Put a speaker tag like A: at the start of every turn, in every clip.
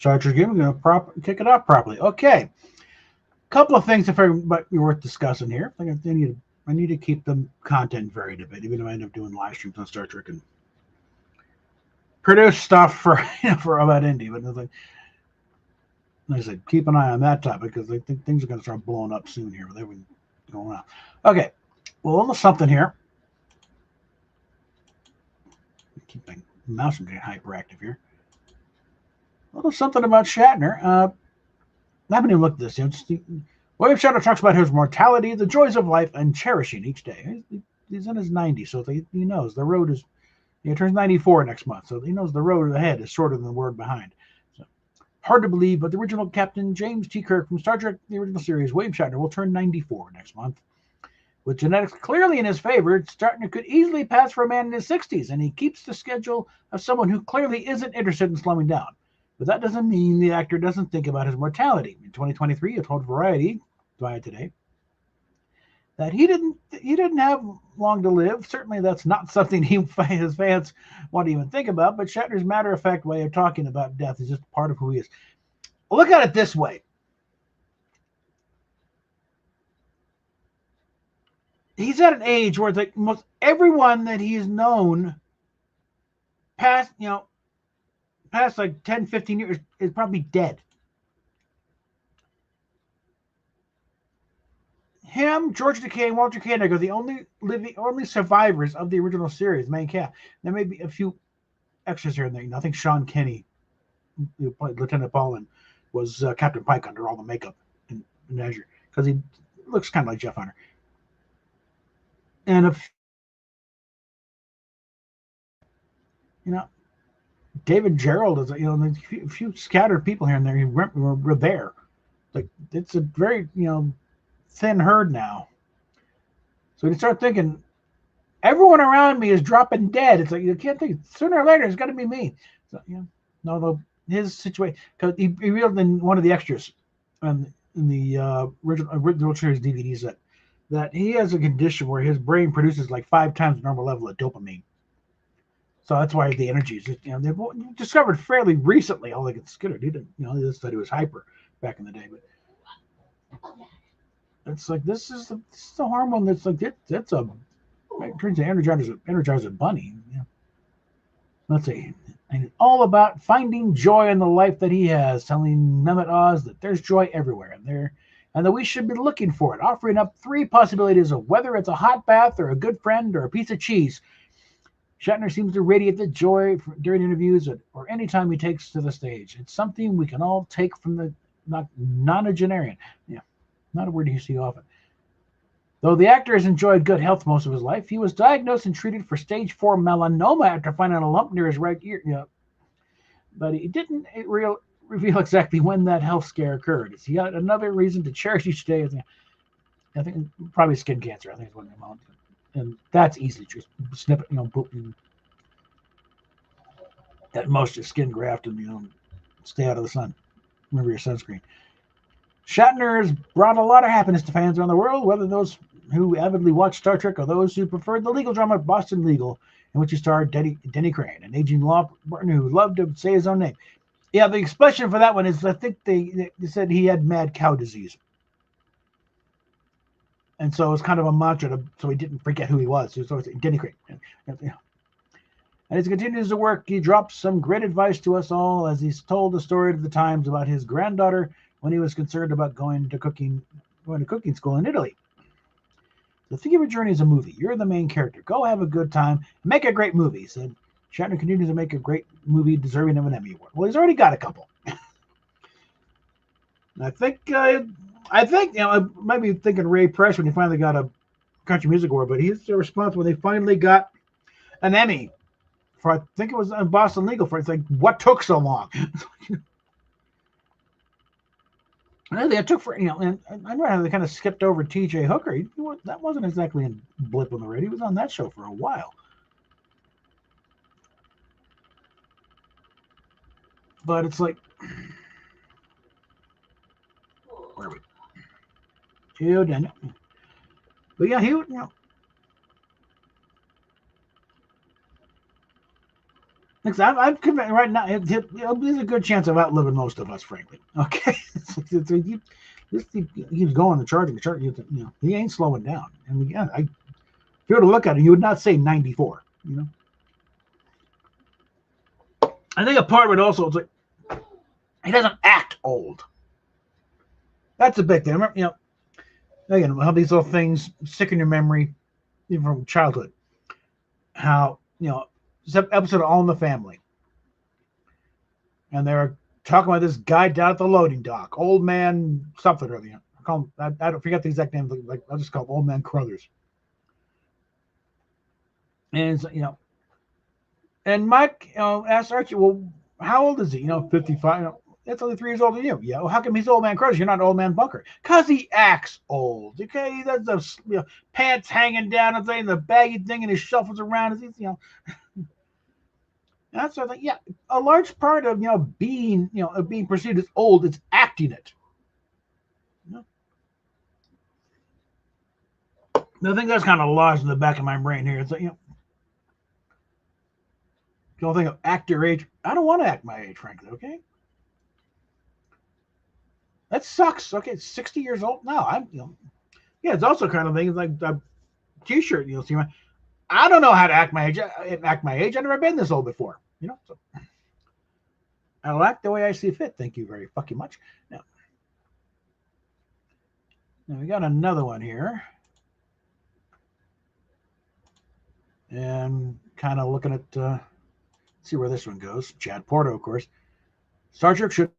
A: Star Trek game. We're going to kick it off properly. Okay. Couple of things that might be worth discussing here. I need to keep the content varied a bit, even if I end up doing live streams on Star Trek and produce stuff for for about indie. But like I said, keep an eye on that topic because I think things are going to start blowing up soon here with everything going on. Okay, well, a little something here. Keep my mouse from getting hyperactive here. A little something about Shatner. I haven't even looked at this. William Shatner talks about his mortality, the joys of life, and cherishing each day. He's in his 90s, so he knows the road is. He turns 94 next month, so he knows the road ahead is shorter than the road behind. So, hard to believe, but the original Captain James T. Kirk from Star Trek, the original series, William Shatner, will turn 94 next month. With genetics clearly in his favor, Shatner could easily pass for a man in his 60s, and he keeps the schedule of someone who clearly isn't interested in slowing down. But that doesn't mean the actor doesn't think about his mortality. In 2023, he told Variety today that he didn't have long to live. Certainly, that's not something his fans want to even think about. But Shatner's matter-of-fact way of talking about death is just part of who he is. Look at it this way: he's at an age where it's like most everyone that he's known past like 10, 15 years is probably dead. Him, George Takei, and Walter Koenig are the only survivors of the original series, main cast. There may be a few extras here and there. I think Sean Kenny, who played Lieutenant Paulin, was Captain Pike under all the makeup in Azure because he looks kind of like Jeff Hunter. And David Gerald is a few scattered people here and there were there. Like it's a very thin herd now. So you start thinking everyone around me is dropping dead. It's like you can't think sooner or later it's got to be me. So although his situation, because he revealed in one of the extras, in the original series DVDs that he has a condition where his brain produces like 5 times the normal level of dopamine. So that's why the energy is just, they discovered fairly recently, all they could Skinner. He didn't, they just thought he was hyper back in the day. But it's like this is the hormone that's like it turns to energizer bunny. Yeah. Let's see. And it's all about finding joy in the life that he has, telling Mehmet Oz that there's joy everywhere and that we should be looking for it, offering up 3 possibilities of whether it's a hot bath or a good friend or a piece of cheese. Shatner seems to radiate the joy during interviews or any time he takes to the stage. It's something we can all take from the nonagenarian. Yeah, not a word you see often. Though the actor has enjoyed good health most of his life, he was diagnosed and treated for stage 4 melanoma after finding a lump near his right ear. But he didn't reveal exactly when that health scare occurred. He got another reason to cherish each day. I think probably skin cancer. I think is what they amount to. And that's easy. Just snip it, at most your skin graft and stay out of the sun. Remember your sunscreen. Shatner has brought a lot of happiness to fans around the world, whether those who avidly watch Star Trek or those who preferred the legal drama Boston Legal, in which he starred Denny Crane, an aging law partner who loved to say his own name. Yeah, the expression for that one is I think they said he had mad cow disease. And so it was kind of a mantra so he didn't forget who he was. He was always Denny Crane. And as he continues to work, he drops some great advice to us all as he's told the story of the times about his granddaughter when he was concerned about going to cooking school in Italy. So think of your journey as a movie. You're the main character. Go have a good time. Make a great movie, he said. Shatner continues to make a great movie deserving of an Emmy Award. Well, he's already got a couple. I think I might be thinking Ray Price when he finally got a Country Music Award, but he's responsible when they finally got an Emmy for, I think it was in Boston Legal, for it's like, what took so long? It took for, and I remember how they kind of skipped over T.J. Hooker. That wasn't exactly a blip on the radio. He was on that show for a while. But it's like, where are we? Daniel. But yeah, he, I'm convinced right now. There's a good chance of outliving most of us, frankly. Okay, he's going and charging. He ain't slowing down. And again, if you were to look at him, you would not say 94. I think a part of it also is like he doesn't act old. That's a big thing. Remember, again, how these little things stick in your memory even from childhood. How this episode of All in the Family, and they're talking about this guy down at the loading dock, old man something or other. I call him, I don't forget the exact name. Like I'll just call him Old Man Crothers. And and Mike asked Archie, well, how old is he? 55. That's only 3 years older than you. Yeah. Well, how come he's Old Man Crothers? You're not Old Man Bunker. Because he acts old. Okay. He does those pants hanging down and thing, the baggy thing, and he shuffles around. That's what I think. Yeah. A large part of being of being perceived as old is acting it. I think that's kind of lodged in the back of my brain here. It's like, don't think of actor age. I don't want to act my age, frankly. Okay. That sucks. Okay, 60 years old now. Yeah. It's also kind of thing like a T-shirt. See, I don't know how to act my age. I've never been this old before. So I'll act the way I see fit. Thank you very fucking much. Now we got another one here, and kind of looking at see where this one goes. Chad Porto, of course. Star Trek should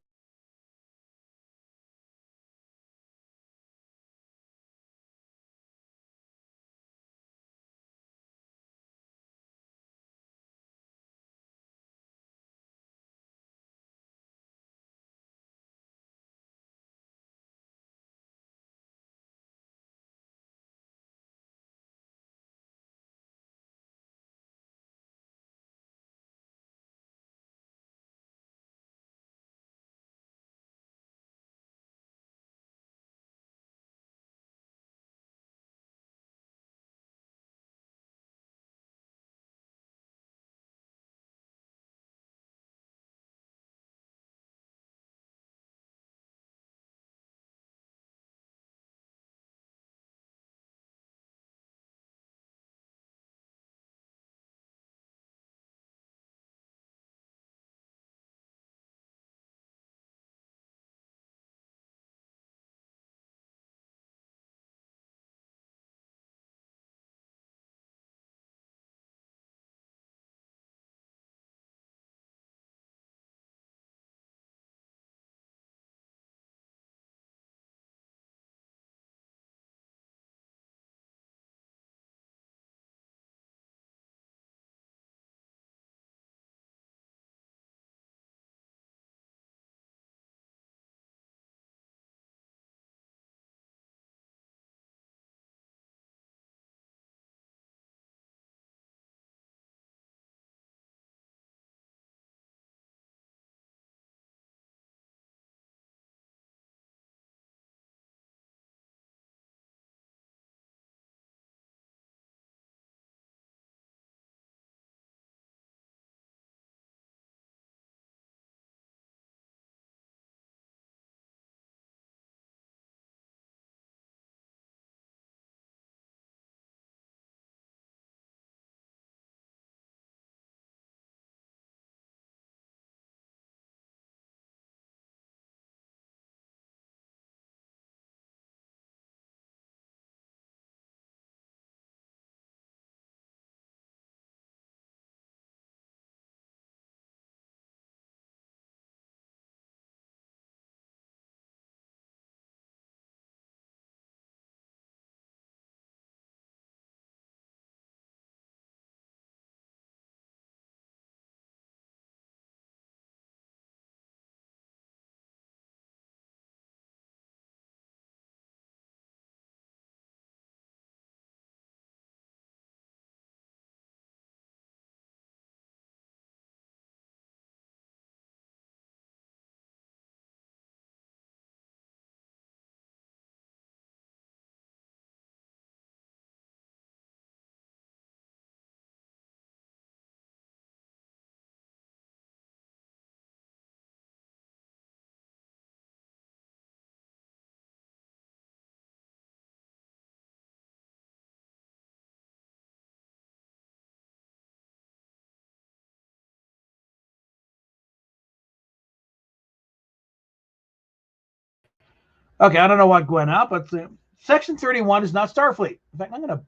A: Okay, I don't know what went out, but Section 31 is not Starfleet. In fact, I'm going to,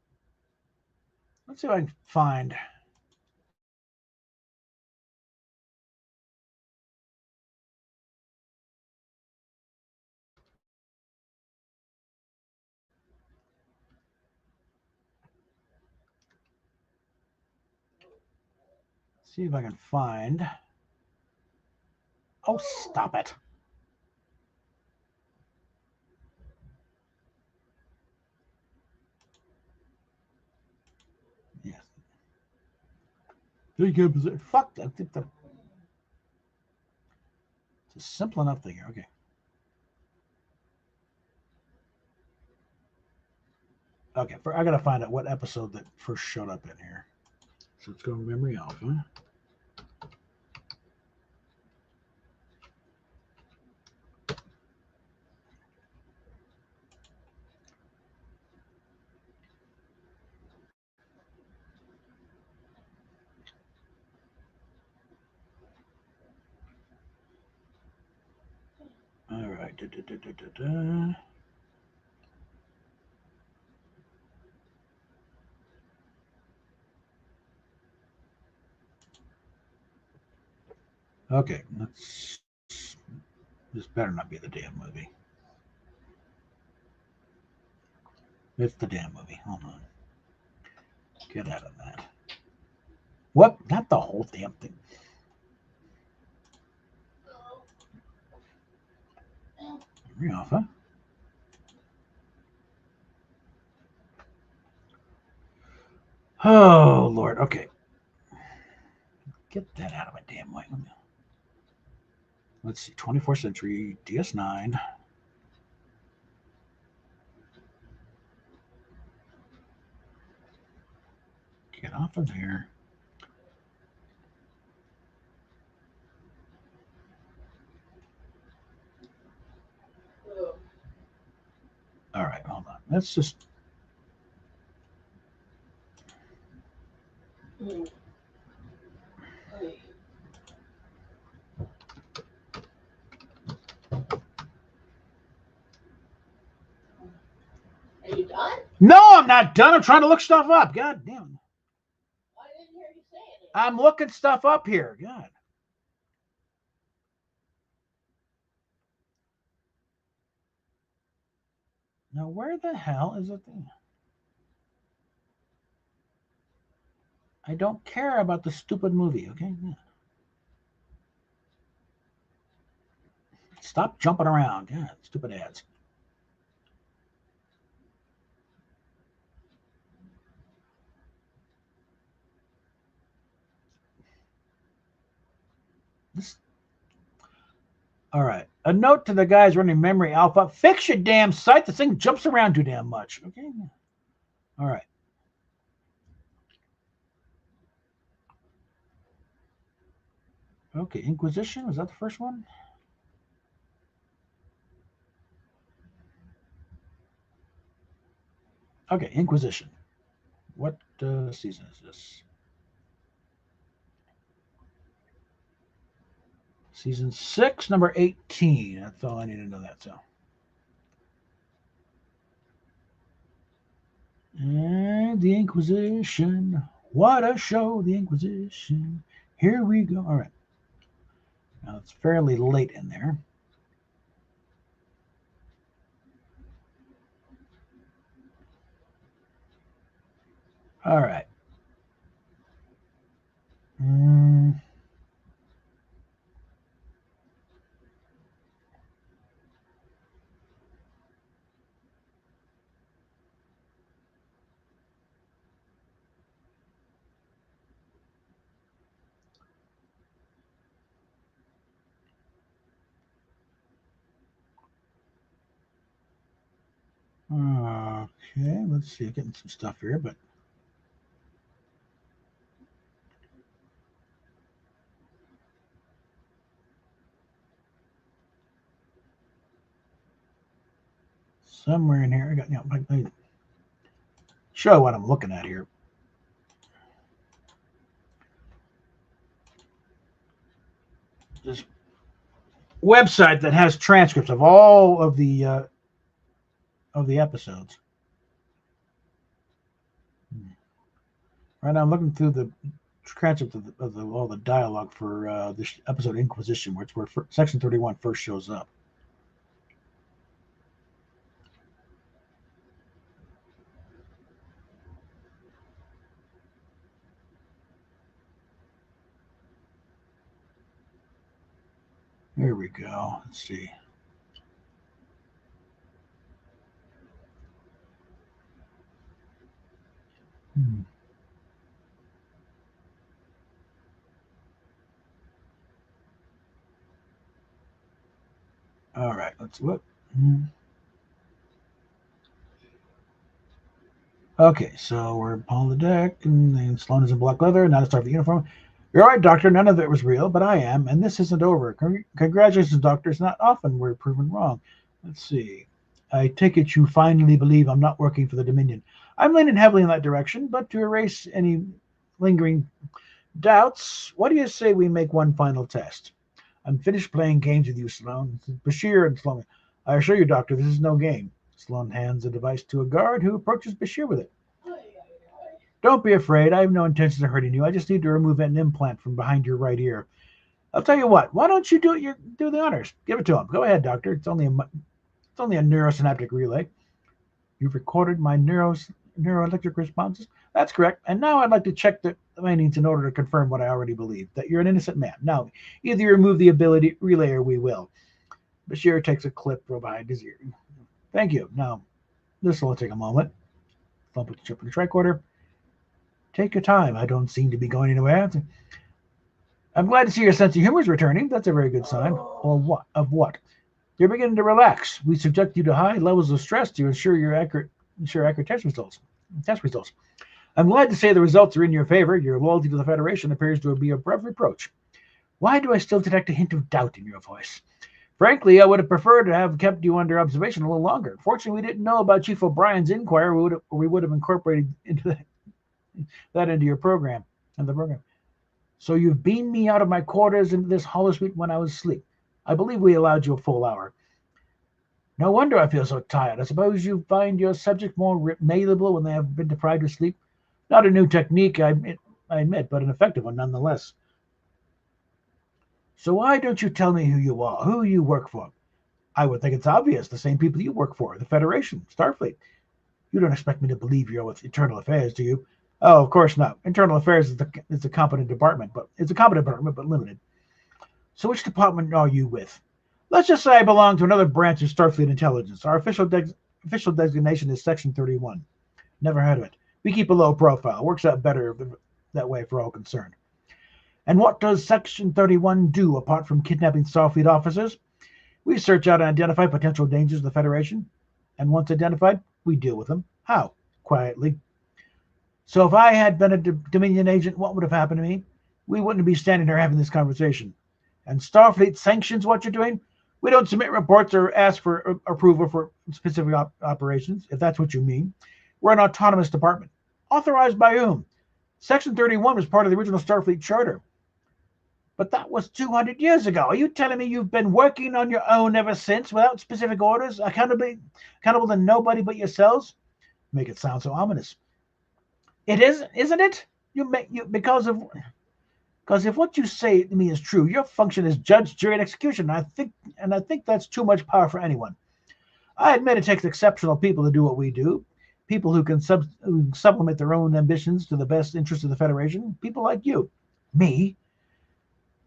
A: let's see if I can find. See if I can find. Oh, stop it. Yes. Fuck that. It's a simple enough thing here. Okay. Okay, I gotta find out what episode that first showed up in here. So let's go to Memory Alpha. All right. Okay, let's. This better not be the damn movie. It's the damn movie. Hold on. Get out of that. What? Not the whole damn thing. Memory Alpha. Oh Lord. Okay. Get that out of my damn way. Let's see. 24th century DS9. Get off of there. All right, hold on. Let's just.
B: Are you done?
A: No, I'm not done. I'm trying to look stuff up. God damn.
B: I didn't hear you say anything.
A: I'm looking stuff up here. God. Now, where the hell is it? I don't care about the stupid movie, okay? Yeah. Stop jumping around. Yeah, stupid ads. This. All right. A note to the guys running Memory Alpha. Fix your damn site. This thing jumps around too damn much. Okay. All right. Okay. Inquisition. Was that the first one? Okay. Inquisition. What season is this? Season 6, number 18. That's all I need to know that. So. And the Inquisition. What a show, the Inquisition. Here we go. All right. Now it's fairly late in there. All right. Okay, let's see. Getting some stuff here, but somewhere in here, I got, I show what I'm looking at here. This website that has transcripts of all of the of the episodes. Right now, I'm looking through the transcript of all the dialogue for this episode Inquisition, where Section 31 first shows up. Here we go. Let's see. All right, let's look. Okay, so we're upon the deck, and then Sloan is in black leather, not a Starfleet uniform. You're right, Doctor. None of it was real, but I am, and this isn't over. Congratulations, Doctor. It's not often we're proven wrong. Let's see. I take it you finally believe I'm not working for the Dominion. I'm leaning heavily in that direction, but to erase any lingering doubts, what do you say we make one final test? I'm finished playing games with you, Sloan. Bashir and Sloan. I assure you, Doctor, this is no game. Sloan hands the device to a guard who approaches Bashir with it. Don't be afraid. I have no intention of hurting you. I just need to remove an implant from behind your right ear. I'll tell you what. Why don't you do the honors? Give it to him. Go ahead, Doctor. It's only a neurosynaptic relay. You've recorded my neuroelectric responses. That's correct. And now I'd like to check the findings in order to confirm what I already believe, that you're an innocent man. Now, either you remove the ability relay or we will. Bashir takes a clip from behind his ear. Thank you. Now, this will take a moment. Thump with the chip in the tricorder. Take your time. I don't seem to be going anywhere. I'm glad to see your sense of humor is returning. That's a very good sign. Or what? Of what? You're beginning to relax. We subject you to high levels of stress to ensure accurate test results. I'm glad to say the results are in your favor. Your loyalty to the Federation appears to be above reproach. Why do I still detect a hint of doubt in your voice? Frankly, I would have preferred to have kept you under observation a little longer. Fortunately, we didn't know about Chief O'Brien's inquiry. We would have incorporated that into your program. So you've beamed me out of my quarters into this holosuite when I was asleep. I believe we allowed you a full hour. No wonder I feel so tired. I suppose you find your subject more malleable when they have been deprived of sleep. Not a new technique, I admit, but an effective one nonetheless. So why don't you tell me who you are, who you work for? I would think it's obvious, the same people you work for, the Federation, Starfleet. You don't expect me to believe you're with Internal Affairs, do you? Oh, of course not. Internal Affairs is a competent department, but limited. So which department are you with? Let's just say I belong to another branch of Starfleet intelligence. Our official designation is Section 31. Never heard of it. We keep a low profile. Works out better that way for all concerned. And what does Section 31 do apart from kidnapping Starfleet officers? We search out and identify potential dangers of the Federation. And once identified, we deal with them. How? Quietly. So if I had been a Dominion agent, what would have happened to me? We wouldn't be standing here having this conversation. And Starfleet sanctions what you're doing? We don't submit reports or ask for approval for specific operations, if that's what you mean. We're an autonomous department. Authorized by whom? Section 31 was part of the original Starfleet Charter. But that was 200 years ago. Are you telling me you've been working on your own ever since without specific orders, accountable to nobody but yourselves? Make it sound so ominous. It is, isn't it? Because if what you say to me is true, your function is judge, jury, and execution. I think that's too much power for anyone. I admit it takes exceptional people to do what we do. People who can supplement their own ambitions to the best interest of the Federation. People like you. Me.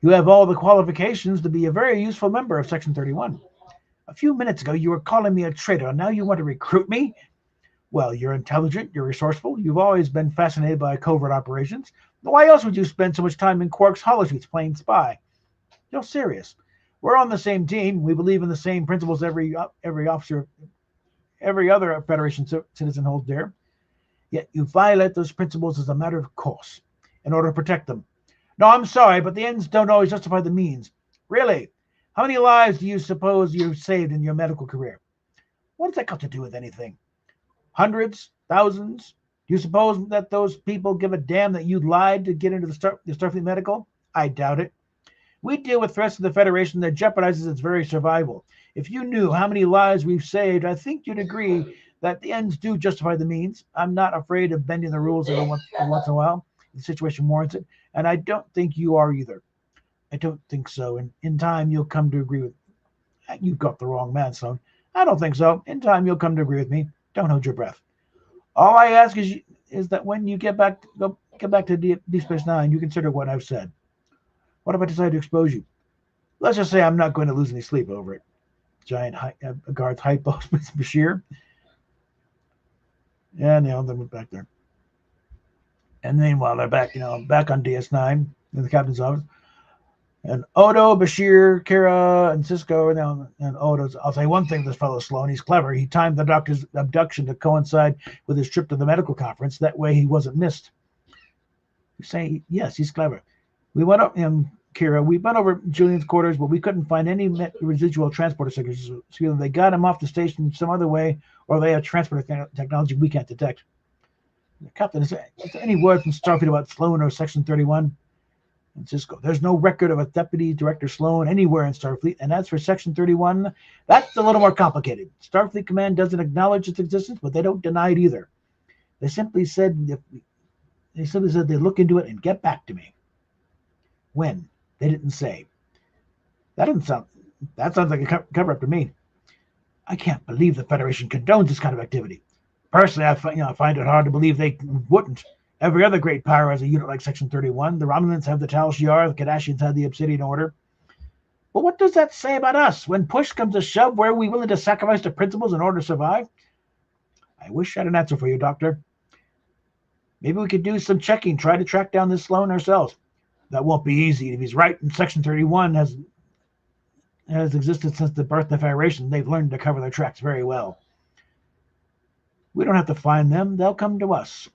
A: You have all the qualifications to be a very useful member of Section 31. A few minutes ago, you were calling me a traitor, and now you want to recruit me? Well, you're intelligent, you're resourceful, you've always been fascinated by covert operations. Why else would you spend so much time in Quark's holosuites playing spy? You're serious. We're on the same team. We believe in the same principles every officer, every other Federation citizen holds dear. Yet you violate those principles as a matter of course, in order to protect them. No, I'm sorry, but the ends don't always justify the means. Really? How many lives do you suppose you've saved in your medical career? What has that got to do with anything? Hundreds? Thousands? Do you suppose that those people give a damn that you lied to get into the Starfleet Medical? I doubt it. We deal with threats to the Federation that jeopardizes its very survival. If you knew how many lives we've saved, I think you'd agree that the ends do justify the means. I'm not afraid of bending the rules every once in a while. The situation warrants it, and I don't think you are either. I don't think so. And in time, you'll come to agree with. You've got the wrong man, Sloan. I don't think so. In time, you'll come to agree with me. Don't hold your breath. All I ask is that when you get back to Deep Space Nine, you consider what I've said. What if I decide to expose you? Let's just say I'm not going to lose any sleep over it. Giant guard's hype boss with Bashir. Yeah, no, they went back there. And meanwhile, they're back on DS9 in the captain's office. And Odo, Bashir, Kira, and Cisco, and Odo's. I'll say one thing: this fellow Sloan, he's clever. He timed the doctor's abduction to coincide with his trip to the medical conference. That way, he wasn't missed. You say yes, he's clever. We went up, Kira. We went over Julian's quarters, but we couldn't find any residual transporter signatures. So either they got him off the station some other way, or they have transporter technology we can't detect. Captain, is there any word from Starfleet about Sloan or Section 31? And Cisco, there's no record of a Deputy Director Sloan anywhere in Starfleet. And as for Section 31, that's a little more complicated. Starfleet Command doesn't acknowledge its existence, but they don't deny it either. They simply said they'd look into it and get back to me. When? They didn't say. That sounds like a cover up to me. I can't believe the Federation condones this kind of activity. Personally, I find it hard to believe they wouldn't. Every other great power has a unit like Section 31. The Romulans have the Tal Shiar, the Kardashians have the Obsidian Order. But what does that say about us? When push comes to shove, where are we willing to sacrifice the principles in order to survive? I wish I had an answer for you, Doctor. Maybe we could do some checking, try to track down this Sloan ourselves. That won't be easy. If he's right, and Section 31 has existed since the birth of the Federation, they've learned to cover their tracks very well. We don't have to find them. They'll come to us.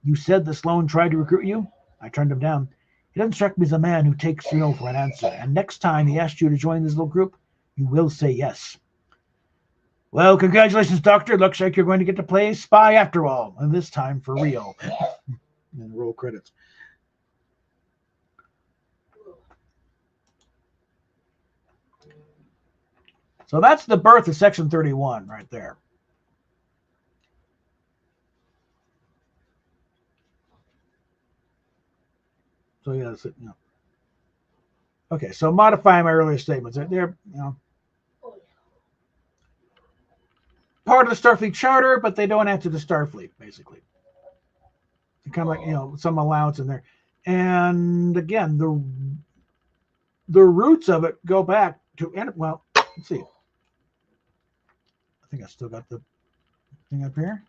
A: You said that Sloan tried to recruit you? I turned him down. He doesn't strike me as a man who takes no for an answer. And next time he asks you to join this little group, you will say yes. Well, congratulations, Doctor. Looks like you're going to get to play spy after all, and this time for real. And roll credits. So that's the birth of Section 31 right there. So yeah, Okay, so modifying my earlier statements. They're part of the Starfleet Charter, but they don't answer to Starfleet, basically. They're kind of like some allowance in there. And again, the roots of it go back to let's see. I think I still got the thing up here.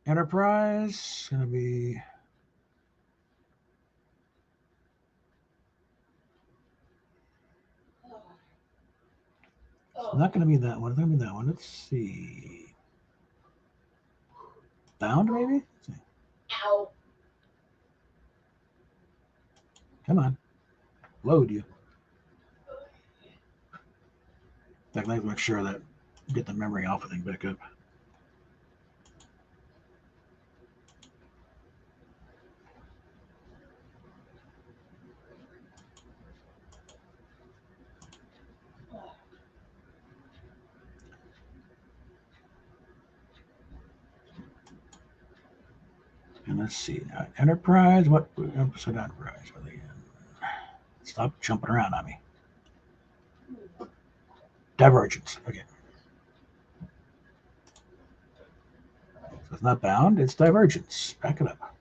A: Enterprise going to be not going to be that one. It's going to be that one. Let's see. Bound, maybe? Let's see.
B: Ow.
A: Come on. Load you. I'd like to make sure that get the memory alpha thing back up. And let's see. Enterprise. What episode Enterprise are they in? Stop jumping around on me. Divergence. Okay. So it's not Bound, it's Divergence. Back it up.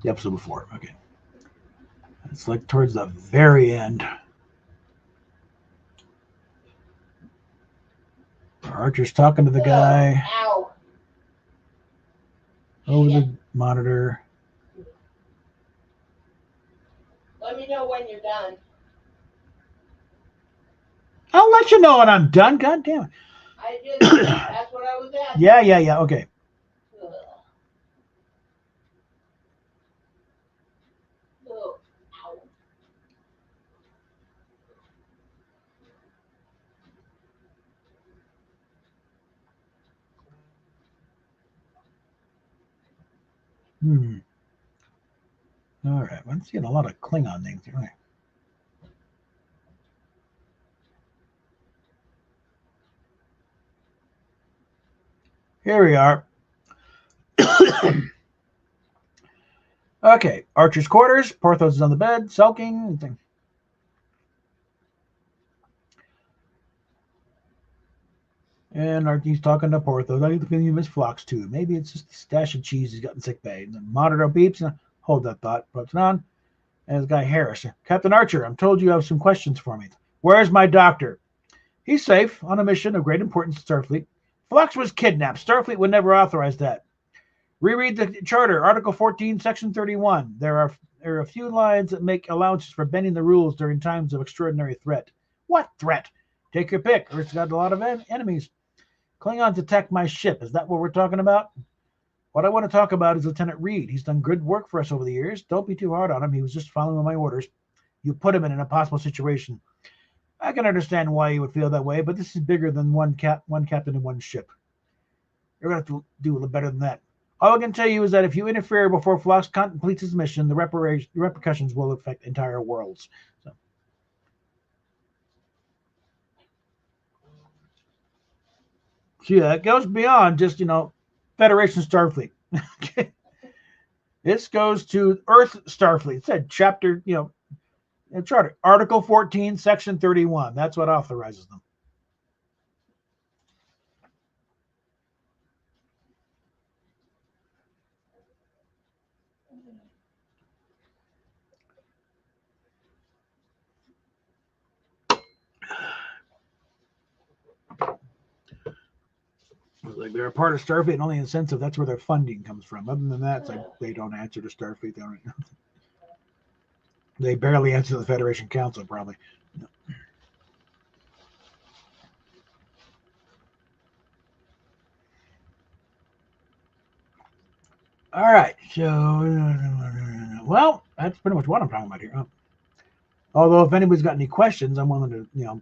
A: The episode before. Okay. It's like towards the very end. Archer's talking to the guy over the monitor.
B: Let me know when you're done.
A: I'll let you know when I'm done. God damn it.
B: I just, that's what I was asking.
A: Yeah. Okay.
B: Ugh. Ugh. Ow.
A: All right, I'm seeing a lot of Klingon names here. Here we are. Okay, Archer's quarters. Porthos is on the bed, sulking. And he's talking to Porthos. I think you miss Phlox too. Maybe it's just the stash of cheese he's got in sick bay. And the monitor beeps. And hold that thought. Puts it on. And this guy Harris. Captain Archer, I'm told you have some questions for me. Where's my doctor? He's safe on a mission of great importance to Starfleet. Phlox was kidnapped. Starfleet would never authorize that. Reread the charter, Article 14, Section 31. There are a few lines that make allowances for bending the rules during times of extraordinary threat. What threat? Take your pick. Earth's got a lot of enemies. Klingons attacked my ship. Is that what we're talking about? What I want to talk about is Lieutenant Reed. He's done good work for us over the years. Don't be too hard on him. He was just following my orders. You put him in an impossible situation. I can understand why you would feel that way, but this is bigger than one captain and one ship. You're going to have to do better than that. All I can tell you is that if you interfere before Phlox completes his mission, the repercussions will affect entire worlds. So yeah, it goes beyond just, Federation Starfleet. This goes to Earth Starfleet. It said chapter, charter, Article 14, Section 31. That's what authorizes them. Like they're a part of Starfleet, only in the sense of that's where their funding comes from. Other than that, it's like they don't answer to Starfleet. They barely answer to the Federation Council, probably. All right, so well, that's pretty much what I'm talking about here. Although, if anybody's got any questions, I'm willing to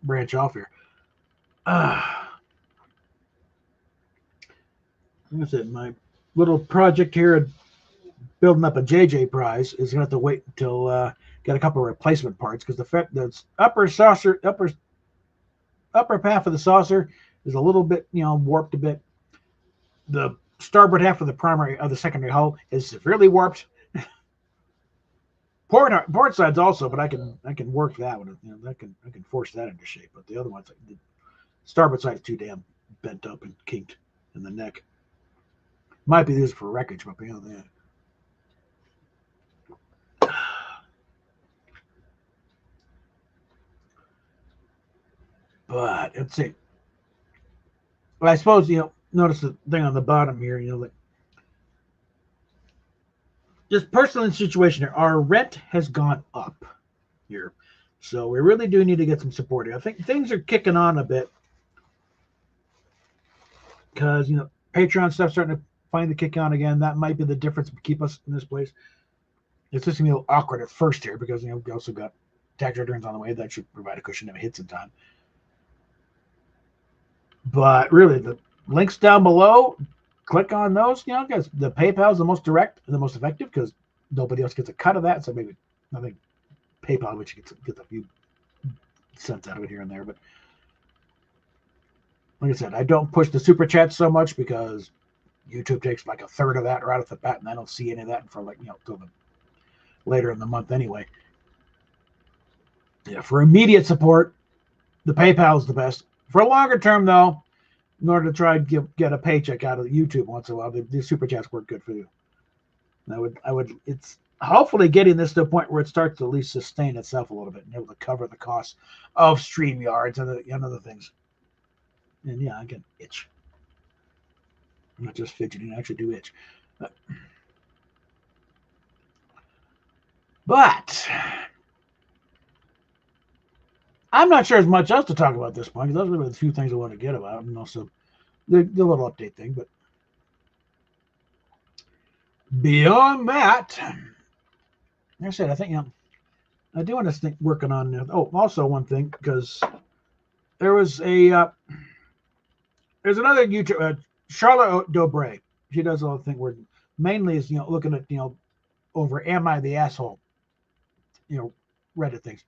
A: branch off here. Like I said, my little project here, building up a JJ prize, is gonna have to wait until get a couple of replacement parts because the upper half of the saucer is a little bit warped a bit. The starboard half of the secondary hull is severely warped. Port side's also, but I can work that one. I can force that into shape. But the other one's the starboard side's too damn bent up and kinked in the neck. Might be used for wreckage, but beyond that. But let's see. Well, I suppose notice the thing on the bottom here. Like just personal situation here. Our rent has gone up here, so we really do need to get some support here. I think things are kicking on a bit because Patreon stuff starting to finally kick on again. That might be the difference to keep us in this place. It's just gonna be a little awkward at first here because we also got tax returns on the way that should provide a cushion if it hits in time. But really, the links down below, click on those. Because the PayPal is the most direct and the most effective because nobody else gets a cut of that. So maybe I think PayPal, which gets a few cents out of it here and there. But like I said, I don't push the super chat so much because YouTube takes like a third of that right off the bat, and I don't see any of that until till later in the month anyway. Yeah, for immediate support, the PayPal is the best. For a longer term, though, in order to try and get a paycheck out of YouTube once in a while, the super chats work good for you. It's hopefully getting this to a point where it starts to at least sustain itself a little bit and able to cover the costs of StreamYards and other things. And yeah, I get itch. I'm not just fidgeting, I actually do itch. But I'm not sure there's much else to talk about at this point. Those are the few things I want to get about, and also the little update thing. But beyond that, like I said, I think I do want to think working on. Also one thing because there was there's another YouTuber, Charlotte Dobray. She does a lot of things where mainly is looking at over "Am I the Asshole?" Reddit things.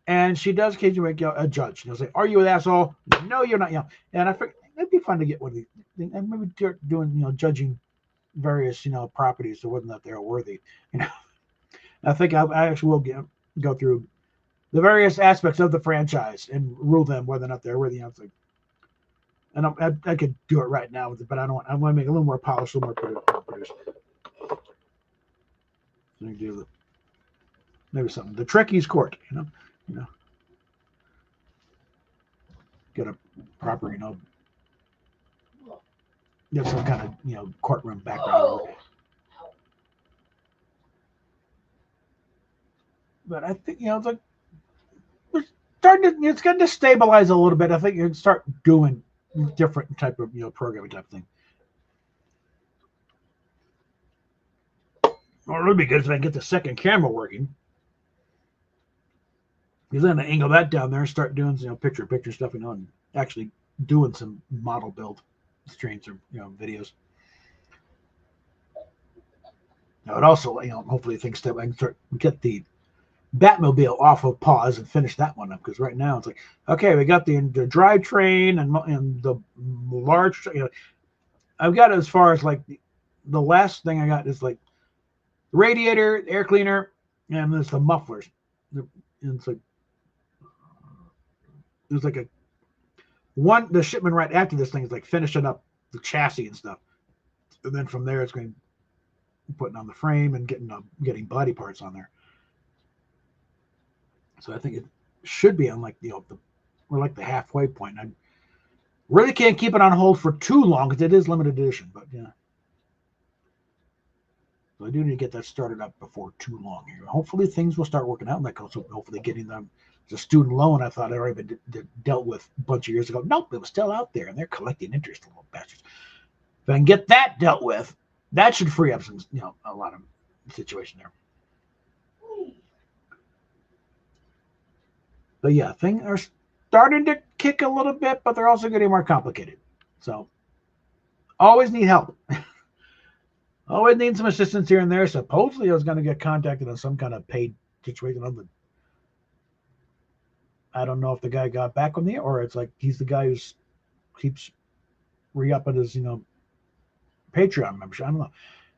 A: And she does occasionally make a judge. She'll say, "Are you an asshole?" "No, you're not." And I think it'd be fun to get one of these, and maybe doing judging various properties, so whether or not they're worthy. I think I actually will go through the various aspects of the franchise and rule them whether or not they're worthy. And I could do it right now, but I don't. I want to make it a little more polished, a little more produced. So you do maybe something. The Trekkies Court, get a proper, get some kind of courtroom background.
B: Oh.
A: But I think it's like we're starting to. It's going to stabilize a little bit. I think you can start doing different type of programming type of thing. Well, it would be good if I get the second camera working, because then I angle that down there and start doing picture stuff, and actually doing some model build streams or videos. Now it also hopefully things that I can start get the Batmobile off of pause and finish that one up, because right now it's like, okay, we got the drivetrain and the large. I've got as far as like the last thing I got is like radiator, air cleaner, and there's the mufflers. And it's like there's like the shipment right after this thing is like finishing up the chassis and stuff, and then from there it's going putting on the frame and getting body parts on there. So I think it should be on like we're like the halfway point. I really can't keep it on hold for too long because it is limited edition, but yeah. So I do need to get that started up before too long here. Hopefully things will start working out, like also hopefully getting them the student loan. I thought I'd already been dealt with a bunch of years ago. Nope, it was still out there, and they're collecting interest, little bastards. If I can get that dealt with, that should free up some a lot of situation there. But yeah, things are starting to kick a little bit, but they're also getting more complicated. So always need help. Always need some assistance here and there. Supposedly I was going to get contacted on some kind of paid situation. I don't know if the guy got back with me, or it's like he's the guy who keeps re-upping his Patreon membership. I don't know.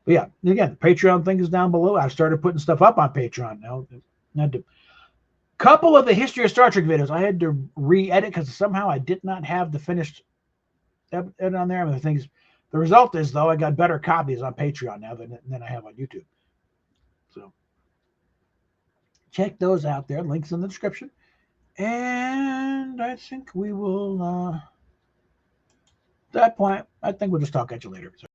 A: But yeah, again, the Patreon thing is down below. I started putting stuff up on Patreon now. I had to couple of the History of Star Trek videos I had to re-edit because somehow I did not have the finished edit on there. The result is, though, I got better copies on Patreon now than I have on YouTube. So check those out there. Links in the description. And I think we will, at that point, I think we'll just talk at you later. So.